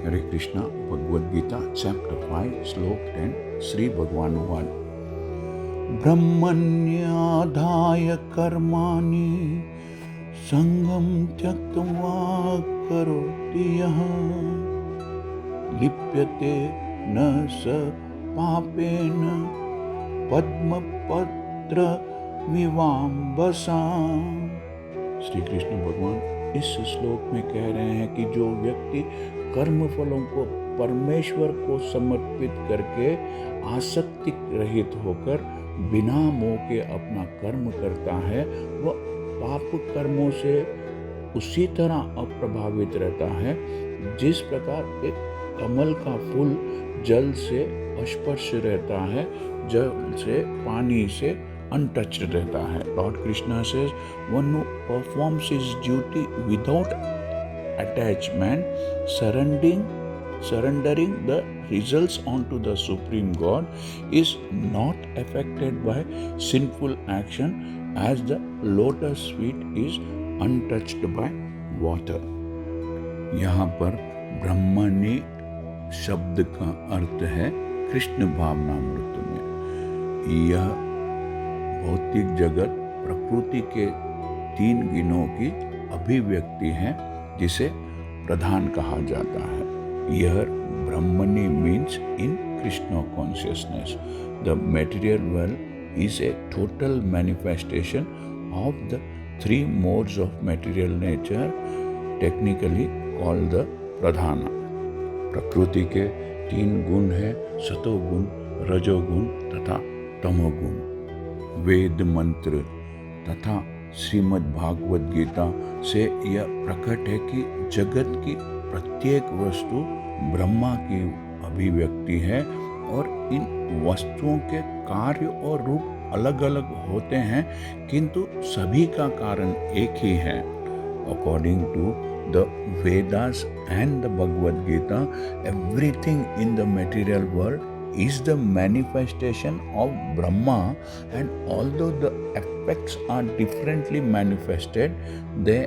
हरे Krishna. Bhagavad Gita chapter 5 श्लोक 10 श्री भगवान वाण ब्रह्मण्याधाय कर्माणि संगम त्यक्त्वा करोति यः लिप्यते न स पापेन पद्मपत्र विवाम्बसा। श्री कृष्ण भगवान इस श्लोक में कह रहे हैं कि जो व्यक्ति कर्म फलों को परमेश्वर को समर्पित करके आसक्ति रहित होकर बिना मोह के अपना कर्म करता है, वह पाप कर्मों से उसी तरह अप्रभावित रहता है जिस प्रकार एक कमल का फूल जल से अस्पर्श रहता है, जल से पानी से untouched रहता है। Lord Krishna says, one who performs his duty without attachment, surrendering the results onto the Supreme God, is not affected by sinful action as the lotus sweet is untouched by water. यहाँ पर ब्रह्मणि शब्द का अर्थ है कृष्ण भावनामृत में। यह भौतिक जगत प्रकृति के 3 गुणों की अभिव्यक्ति है जिसे प्रधान कहा जाता है। यह ब्रह्मणि means in Krishna consciousness. The material world is a total manifestation of the 3 modes of material nature, technically called the प्रधाना। प्रकृति के 3 गुण हैं, सतोगुण, रजोगुण तथा तमोगुण। वेद मंत्र तथा श्रीमद् भागवत गीता से यह प्रकट है कि जगत की प्रत्येक वस्तु ब्रह्मा की अभिव्यक्ति है और इन वस्तुओं के कार्य और रूप अलग अलग होते हैं, किंतु सभी का कारण एक ही है। According to the Vedas and the Bhagavad Gita, everything in the material world is the manifestation of Brahma, and although the effects are differently manifested, they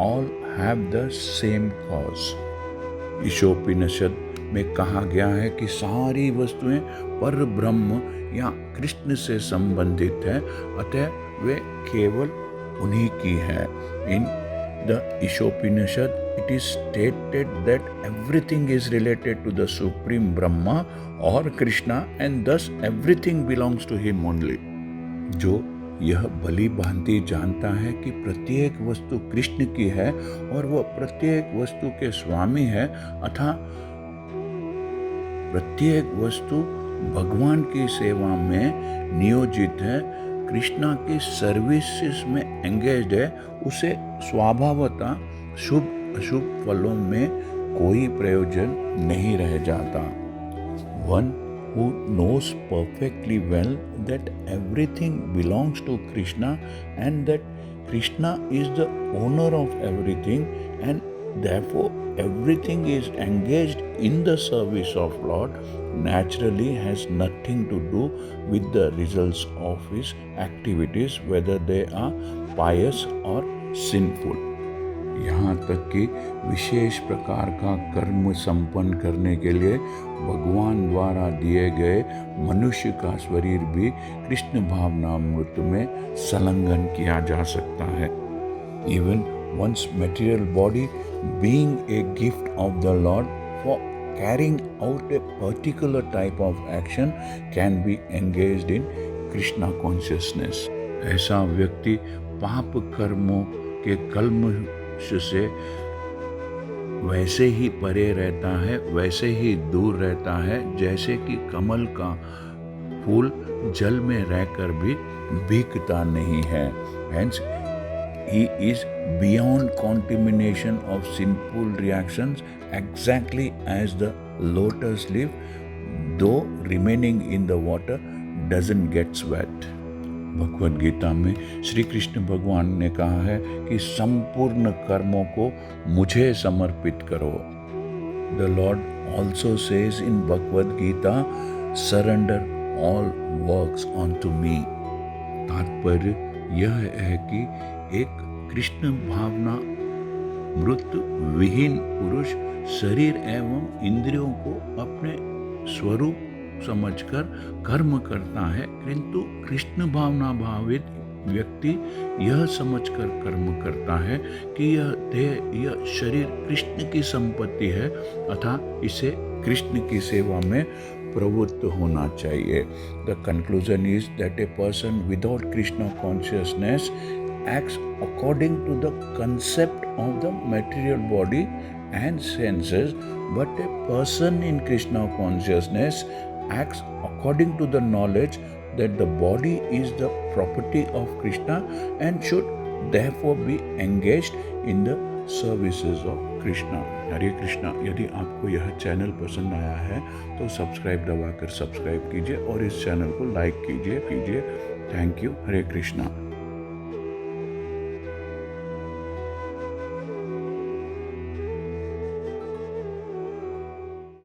all have the same cause. Ishopanishad में कहा गया है कि सारी वस्तुएं पर ब्रह्म या कृष्ण से संबंधित है, अतः वे केवल उन्हीं की है। इन the Ishopanishad, it is stated that everything is related to the Supreme Brahma or Krishna, and thus everything belongs to him only. जो यह भली भांति जानता है कि प्रत्येक वस्तु कृष्ण की है और वह प्रत्येक वस्तु के स्वामी है, अतः प्रत्येक वस्तु भगवान की सेवा में नियोजित है, कृष्णा की सर्विसेज में एंगेज्ड है, उसे स्वभावतः शुभ अशुभ फलों में कोई प्रयोजन नहीं रह जाता। One who knows perfectly well that everything belongs to Krishna and that Krishna is the owner of everything and therefore everything is engaged in the service of Lord, naturally has nothing to do with the results of his activities, whether they are pious or sinful. यहाँ तक कि विशेष प्रकार का कर्म संपन्न करने के लिए भगवान द्वारा दिए गए मनुष्य का शरीर भी कृष्ण भावनामृत में संलग्न किया जा सकता है। Even one's material body being a gift of the Lord for carrying out a particular type of action can be engaged in Krishna consciousness. ऐसा व्यक्ति पाप कर्मों के कल्मश से वैसे ही परे रहता है, वैसे ही दूर रहता है जैसे कि कमल का फूल जल में रहकर भी भीगता नहीं है। Hence, he is beyond contamination of sinful reactions, exactly as the lotus leaf, though remaining in the water, doesn't get wet. Bhagavad Gita में श्री कृष्ण भगवान ने कहा है कि संपूर्ण कर्मों को मुझे समर्पित करो। The Lord also says in Bhagavad Gita, surrender all works unto me. तात्पर्य यह है कि एक कृष्ण भावना मृत विहीन पुरुष शरीर एवं इंद्रियों को अपने स्वरूप समझकर कर्म करता है, किंतु कृष्ण भावना भावित व्यक्ति यह समझकर कर्म करता है कि यह देह, यह शरीर कृष्ण की संपत्ति है, अतः इसे कृष्ण की सेवा में प्रवृत्त होना चाहिए. The conclusion is that a person without Krishna consciousness acts according to the concept of the material body and senses, but a person in Krishna consciousness acts according to the knowledge that the body is the property of Krishna and should therefore be engaged in the services of Krishna. हरे कृष्णा. यदि आपको यह channel पसंद आया है तो subscribe दबाकर subscribe कीजिए और इस चैनल को लाइक कीजिए. Thank you. हरे कृष्णा.